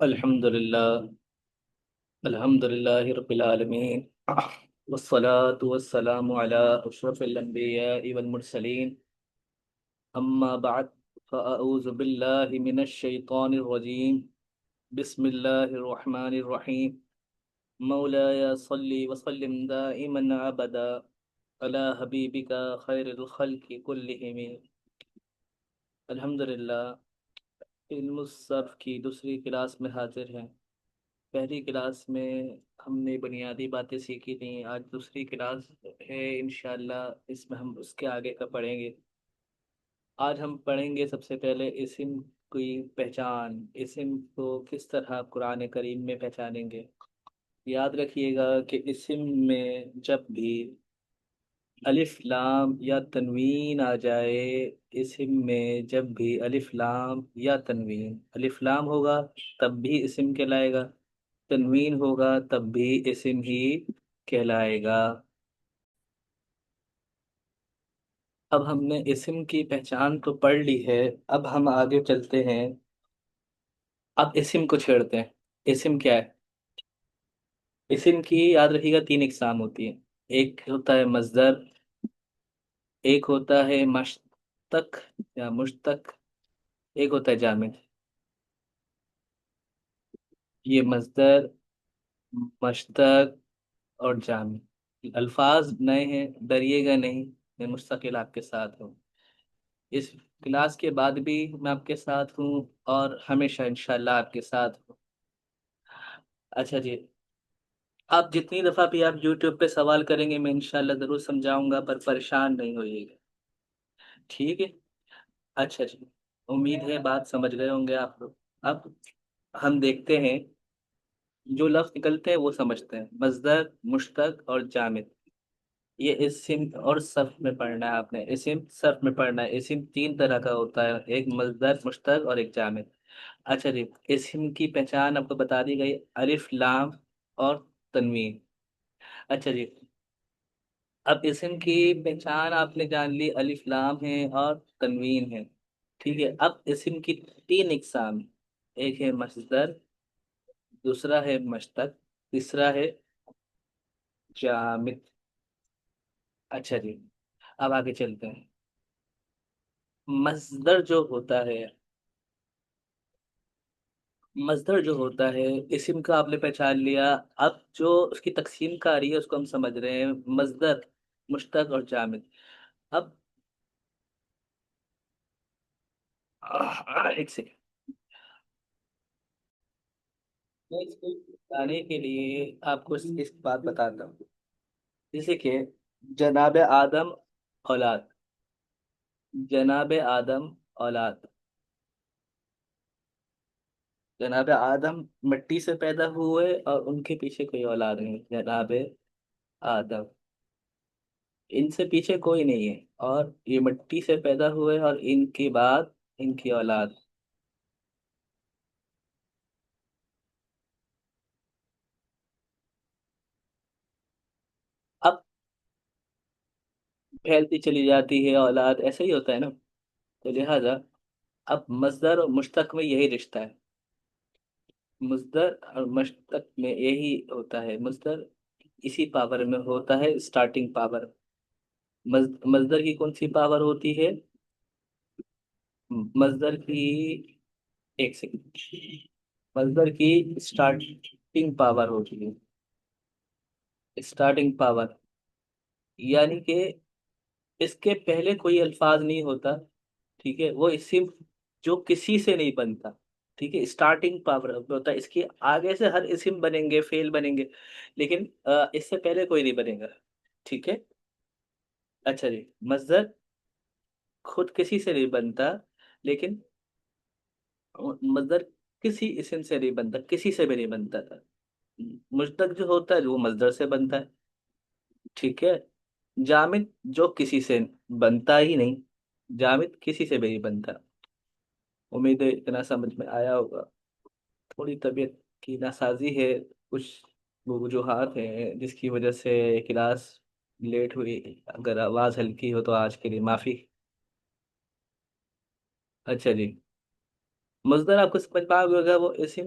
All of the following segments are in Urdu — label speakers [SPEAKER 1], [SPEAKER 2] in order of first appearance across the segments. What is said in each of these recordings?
[SPEAKER 1] الحمد للہ الحمد للہ رب العالمین والصلاة والسلام على اشرف الانبیاء والمرسلین اما بعد فاعوذ باللہ من الشیطان الرجیم بسم اللہ الرحمن الرحیم مولاي صل وسلم دائما ابدا على حبیبک خیر الخلق كلهم. الحمد للہ علم الصرف کی دوسری کلاس میں حاضر ہیں. پہلی کلاس میں ہم نے بنیادی باتیں سیکھی تھیں. آج دوسری کلاس ہے انشاءاللہ، اس میں ہم اس کے آگے کا پڑھیں گے. آج ہم پڑھیں گے سب سے پہلے اسم کی پہچان. اسم کو کس طرح قرآن کریم میں پہچانیں گے. یاد رکھیے گا کہ اسم میں جب بھی الف لام یا تنوین آ جائے، اسم میں جب بھی الف لام یا تنوین، الف لام ہوگا تب بھی اسم کہلائے گا، تنوین ہوگا تب بھی اسم ہی کہلائے گا. اب ہم نے اسم کی پہچان تو پڑھ لی ہے، اب ہم آگے چلتے ہیں. اب اسم کو چھیڑتے ہیں. اسم کیا ہے؟ اسم کی یاد رکھیے گا تین اقسام ہوتی ہیں. ایک ہوتا ہے مصدر، ایک ہوتا ہے مشتق یا مشتق، ایک ہوتا ہے جامد. یہ مصدر، مشتق اور جامد الفاظ نئے ہیں، ڈریے گا نہیں، میں مستقل آپ کے ساتھ ہوں. اس کلاس کے بعد بھی میں آپ کے ساتھ ہوں اور ہمیشہ انشاءاللہ آپ کے ساتھ ہوں. اچھا جی، آپ جتنی دفعہ بھی آپ یوٹیوب پہ سوال کریں گے میں انشاءاللہ ضرور سمجھاؤں گا، پر پریشان نہیں ہوئیے گا. ٹھیک ہے؟ اچھا جی، امید ہے بات سمجھ گئے ہوں گے آپ لوگ. اب ہم دیکھتے ہیں، جو لفظ نکلتے ہیں وہ سمجھتے ہیں. مصدر، مشتق اور جامد. یہ اسم اور صرف میں پڑھنا ہے آپ نے. اسم صرف میں پڑھنا ہے. اسم تین طرح کا ہوتا ہے، ایک مصدر، مشتق اور ایک جامد. اچھا جی، اسم کی پہچان آپ کو بتا دی گئی، الف لام اور تنوین. اچھا جی، اب اسم کی پہچان آپ نے جان لی، الف لام ہے اور تنوین ہے. ٹھیک ہے، اب اسم کی تین اقسام ہیں. ایک ہے مصدر، دوسرا ہے مشتق، تیسرا ہے جامد. اچھا جی، اب آگے چلتے ہیں. مصدر جو ہوتا ہے، مصدر جو ہوتا ہے، اسم کا آپ نے پہچان لیا. اب جو اس کی تقسیم کاری ہے اس کو ہم سمجھ رہے ہیں، مصدر، مشتق اور جامد. اب ایک سیکنڈ، میں اس کو بتانے کے لیے آپ کو اس بات بتاتا ہوں. جیسے کہ جناب آدم اولاد، جناب آدم اولاد، جناب آدم مٹی سے پیدا ہوئے اور ان کے پیچھے کوئی اولاد نہیں. جناب آدم، ان سے پیچھے کوئی نہیں ہے، اور یہ مٹی سے پیدا ہوئے اور ان کے بعد ان کی اولاد. اب پھیلتی چلی جاتی ہے اولاد، ایسا ہی ہوتا ہے نا. تو لہذا اب مصدر اور مشتق میں یہی رشتہ ہے. مصدر اور مشتق میں یہی ہوتا ہے. مصدر اسی پاور میں ہوتا ہے، اسٹارٹنگ پاور. مصدر کی کون سی پاور ہوتی ہے؟ مصدر کی، ایک سیکنڈ، مصدر کی اسٹارٹنگ پاور ہوتی ہے. اسٹارٹنگ پاور یعنی کہ اس کے پہلے کوئی الفاظ نہیں ہوتا. ٹھیک ہے، وہ اسم جو کسی سے نہیں بنتا. ٹھیک ہے، اسٹارٹنگ پاور ہوتا ہے. اس کے آگے سے ہر اسم بنیں گے، فعل بنیں گے، لیکن اس سے پہلے کوئی نہیں بنے گا. ٹھیک ہے. اچھا جی، مصدر خود کسی سے نہیں بنتا، لیکن مصدر کسی اسم سے نہیں بنتا، کسی سے بھی نہیں بنتا تھا. مشتق جو ہوتا ہے وہ مصدر سے بنتا ہے. ٹھیک ہے. جامد جو کسی سے بنتا ہی نہیں، جامد کسی سے بھی نہیں بنتا. امید ہے اتنا سمجھ میں آیا ہوگا. تھوڑی طبیعت کی ناسازی ہے، کچھ وجوہات ہیں جس کی وجہ سے کلاس لیٹ ہوئی. اگر آواز ہلکی ہو تو آج کے لیے معافی. اچھا جی، مصدر آپ کو سمجھ میں آ گیا ہوگا، وہ اسم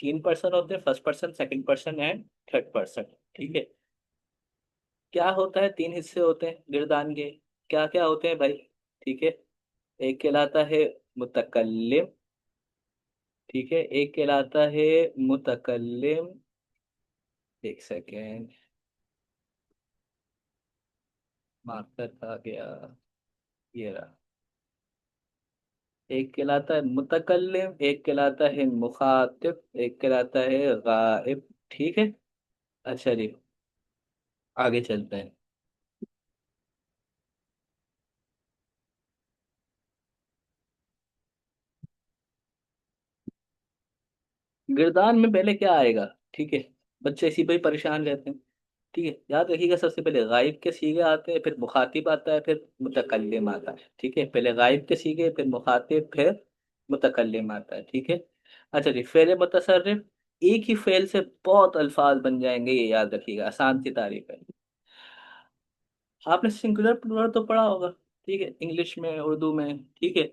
[SPEAKER 1] تین پرسن ہوتے ہیں، first person, second person and third person, ٹھیک ہے؟ کیا ہوتا ہے؟ تین حصے ہوتے ہیں گردان کے، کیا کیا ہوتے ہیں بھائی؟ ٹھیک ہے، ایک کہلاتا ہے متکلم، ٹھیک ہے، ایک کہلاتا ہے متکلم، ایک سیکنڈ، مارکر آ گیا، یہ رہا، ایک کہلاتا ہے متکلم، ایک کہلاتا ہے مخاطب، ایک کہلاتا ہے غائب، ٹھیک ہے؟ اچھا جی، آگے چلتے ہیں۔ گردان میں پہلے کیا آئے گا؟ ٹھیک ہے، بچے اسی پہ ہی پریشان رہتے ہیں، ٹھیک ہے؟ یاد رکھیے گا، سب سے پہلے غائب کے سیگے آتے ہیں، پھر مخاطب آتا ہے، پھر متکلم آتا ہے، ٹھیک ہے؟ پہلے غائب کے سیگے، پھر مخاطب، پھر متکلم آتا ہے، ٹھیک ہے؟ اچھا جی، فعل متصرف، ایک ہی فعل سے بہت الفاظ بن جائیں گے، یہ یاد رکھیے گا، آسان سی تعریف ہے۔ آپ نے سنگولر پلورل تو پڑھا ہوگا، ٹھیک ہے، انگلش میں، اردو میں، ٹھیک ہے؟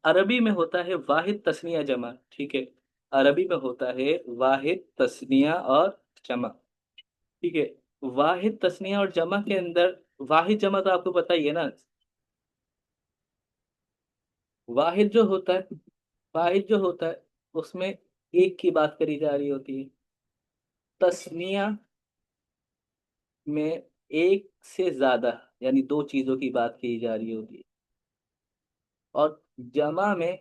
[SPEAKER 1] عربی میں ہوتا ہے واحد تثنیہ جمع، ٹھیک ہے؟ عربی میں ہوتا ہے واحد تثنیہ اور جمع، ٹھیک ہے؟ واحد تثنیہ اور جمع کے اندر، واحد جمع تو آپ کو پتہ ہی ہے نا، واحد جو ہوتا ہے، واحد جو ہوتا ہے اس میں ایک کی بات کری جا رہی ہوتی ہے، تثنیہ میں ایک سے زیادہ یعنی دو چیزوں کی بات کی جا رہی ہوتی ہے، اور جمع میں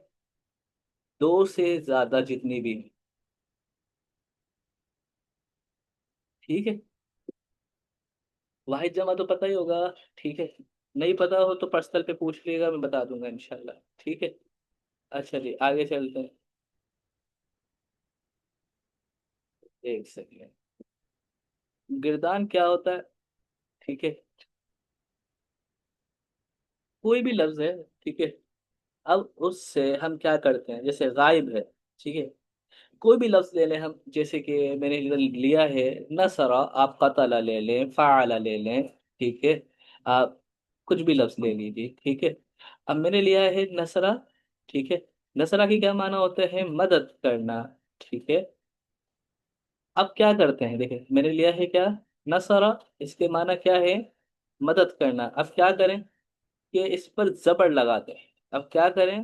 [SPEAKER 1] دو سے زیادہ جتنی بھی ہیں، ٹھیک ہے؟ واحد جمع تو پتہ ہی ہوگا، ٹھیک ہے؟ نہیں پتا ہو تو پرسنل پہ پوچھ لیے گا، میں بتا دوں گا انشاءاللہ، ٹھیک ہے؟ اچھا جی، آگے چلتے ہیں، ایک سیکنڈ، گردان کیا ہوتا ہے؟ ٹھیک ہے، کوئی بھی لفظ ہے، ٹھیک ہے؟ اب اس سے ہم کیا کرتے ہیں؟ جیسے غائب ہے، ٹھیک ہے، کوئی بھی لفظ لے لیں ہم، جیسے کہ میں نے لیا ہے نصرا، آپ قتل لے لیں، فعل لے لیں، ٹھیک ہے؟ آپ کچھ بھی لفظ لے لیجیے، ٹھیک ہے؟ اب میں نے لیا ہے نصرا، ٹھیک ہے؟ نصرا کی کیا معنی ہوتے ہیں؟ مدد کرنا، ٹھیک ہے؟ اب کیا کرتے ہیں؟ دیکھیں، میں نے لیا ہے کیا؟ نصرا، اس کے معنی کیا ہے؟ مدد کرنا، اب کیا کریں کہ اس پر زبر لگاتے ہیں، اب کیا کریں؟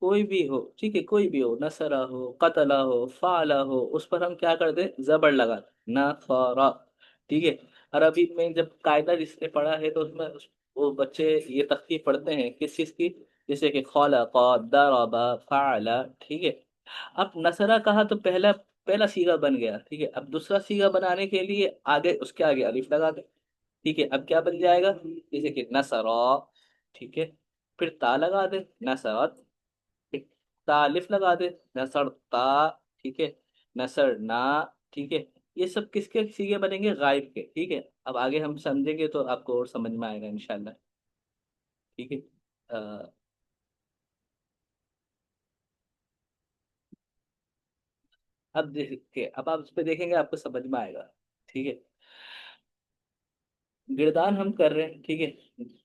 [SPEAKER 1] کوئی بھی ہو، ٹھیک ہے، کوئی بھی ہو، نصرہ ہو، قتلہ ہو، فعلہ ہو، اس پر ہم کیا کرتے ہیں؟ زبر لگاتے ہیں، نصرہ، ٹھیک ہے؟ عربی میں جب قاعدہ جس نے پڑھا ہے تو اس میں وہ بچے یہ تخفیف پڑھتے ہیں کس چیز کی؟ جیسے کہ خلق، ضرب، فعل، ٹھیک ہے؟ اب نصرہ کہا تو پہلا پہلا سیغہ بن گیا، ٹھیک ہے؟ اب دوسرا سیغہ بنانے کے لیے آگے، اس کے آگے الف لگا دیں، ٹھیک ہے؟ اب کیا بن جائے گا؟ جیسے کہ نصرا، ٹھیک ہے؟ پھر تا لگا دیں، نصرت، پھر تا الف لگا دیں، نصرتا، ٹھیک ہے؟ نصرنا، ٹھیک ہے؟ یہ سب کس کے سیگے بنیں گے؟ غائب کے، ٹھیک ہے؟ اب آگے ہم سمجھیں گے تو آپ کو اور سمجھ میں آئے گا انشاءاللہ، ٹھیک ہے؟ آ، اب دیکھیں، اب آپ اس پہ دیکھیں گے، آپ کو سمجھ میں آئے گا، ٹھیک ہے؟ گردان ہم کر رہے ہیں، ٹھیک ہے؟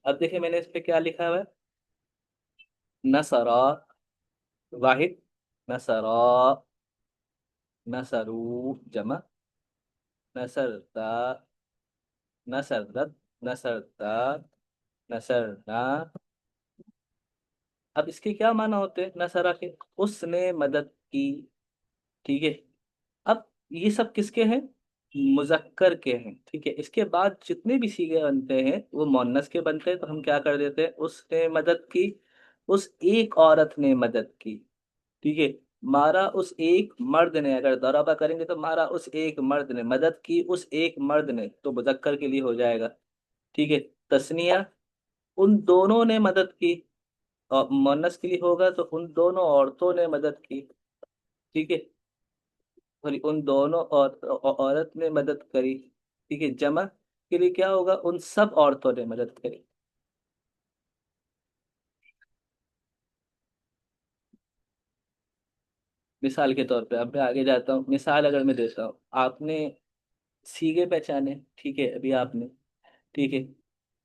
[SPEAKER 1] اب دیکھیں، میں نے اس پہ کیا لکھا ہوا ہے؟ نصرا، واحد، نصرا، نصرو جمع، نصرتا، نصرت، نصرتا، نصرنا، اب اس کے کیا معنی ہوتے ہیں نصرہ کے؟ اس نے مدد کی، ٹھیک ہے؟ اب یہ سب کس کے ہیں؟ مذکر کے ہیں، ٹھیک ہے؟ اس کے بعد جتنے بھی سیغے بنتے ہیں وہ مؤنث کے بنتے ہیں، تو ہم کیا کر دیتے ہیں؟ اس نے مدد کی، اس ایک عورت نے مدد کی، ٹھیک ہے؟ مارا اس ایک مرد نے، اگر ضربہ کریں گے تو مارا اس ایک مرد نے، مدد کی اس ایک مرد نے، تو مذکر کے لیے ہو جائے گا، ٹھیک ہے؟ تسنیہ، ان دونوں نے مدد کی، اور مونس کے لیے ہوگا تو ان دونوں عورتوں نے مدد کی، ٹھیک ہے؟ اور ان دونوں عورت نے مدد کری، ٹھیک ہے؟ جمع کے لیے کیا ہوگا؟ ان سب عورتوں نے مدد کری۔ مثال کے طور پہ اب میں آگے جاتا ہوں، مثال اگر میں دیتا ہوں، آپ نے سیگے پہچانے، ٹھیک ہے؟ ابھی آپ نے، ٹھیک ہے،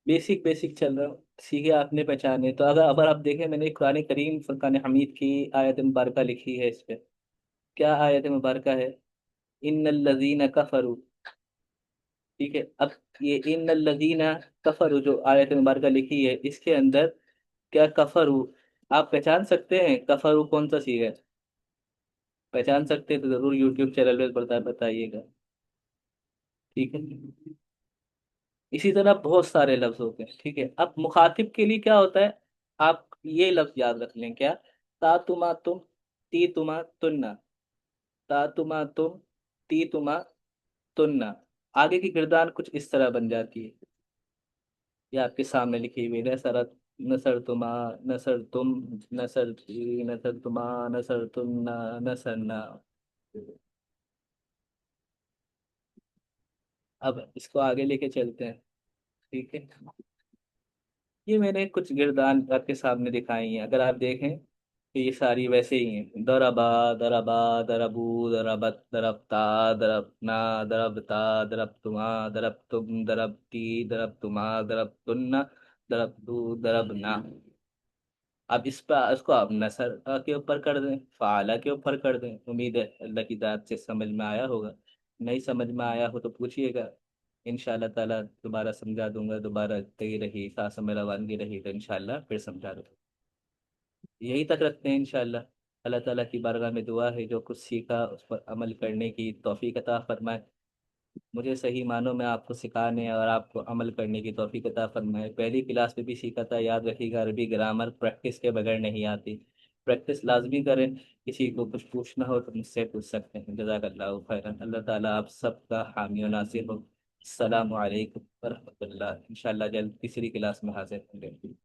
[SPEAKER 1] بیسک بیسک چل رہا ہوں، سیگے آپ نے پہچانے، تو اگر آپ دیکھیں، میں نے قرآن کریم فرقان حمید کی آیت مبارکہ لکھی ہے اس پہ، کیا آیت مبارکہ ہے؟ ان الذین کفروا، ٹھیک ہے؟ اب یہ ان الذین کفروا جو آیت مبارکہ لکھی ہے، اس کے اندر کیا کفروا آپ پہچان سکتے ہیں؟ کفروا کون سا صیغہ ہے؟ پہچان سکتے ہیں تو ضرور یوٹیوب چینل پہ بتائیے گا، ٹھیک ہے؟ اسی طرح بہت سارے لفظ ہوتے ہیں، ٹھیک ہے؟ اب مخاطب کے لیے کیا ہوتا ہے؟ آپ یہ لفظ یاد رکھ لیں، کیا؟ تا تما تم، تی تما تننا، تا تما تم، تی تما تننا، آگے کی گردان کچھ اس طرح بن جاتی ہے، یہ آپ کے سامنے لکھی ہوئی نصرت، نصر تما، نصر تم، نصر تی، نصر تما، نصر تننا، نصرنا. اب اس کو آگے لے کے چلتے ہیں، ٹھیک ہے؟ یہ میں نے کچھ گردان آپ کے سامنے دکھائی ہیں، اگر آپ دیکھیں تو یہ ساری ویسے ہی ہیں: دربا، دربا، دربو، دربت، دربتا، دربنا، دربتا، دربتما، دربتم، دربتی، دربتما، دربتن، دربتو، دربنا. اب اس کو آپ نثر کے اوپر کر دیں، فعالہ کے اوپر کر دیں. امید ہے اللہ کی ذات سے سمجھ میں آیا ہوگا، نہیں سمجھ میں آیا ہو تو پوچھیے گا، ان شاء اللہ تعالیٰ دوبارہ سمجھا دوں گا. دوبارہ کہی رہی سانسوں میں روانگی رہی تو ان شاء اللہ پھر سمجھا دوں گا. یہی تک رکھتے ہیں ان شاء اللہ. اللہ تعالیٰ کی بارگاہ میں دعا ہے جو کچھ سیکھا اس پر عمل کرنے کی توفیق عطا فرمائے. مجھے صحیح معنوں میں آپ کو سکھانے اور آپ کو عمل کرنے کی توفیق عطا فرمائے. پہلی کلاس میں بھی سیکھا تھا، یاد رکھیے گا، عربی گرامر پریکٹس کے بغیر نہیں آتی. پریکٹس لازمی کریں. کسی کو کچھ پوچھنا ہو تو مجھ سے پوچھ سکتے ہیں. جزاک اللہ خیرا. اللہ تعالیٰ آپ سب کا حامی و ناصر ہو. السلام علیکم ورحمۃ اللہ. انشاءاللہ جلد تیسری کلاس میں حاضر ہوں گے.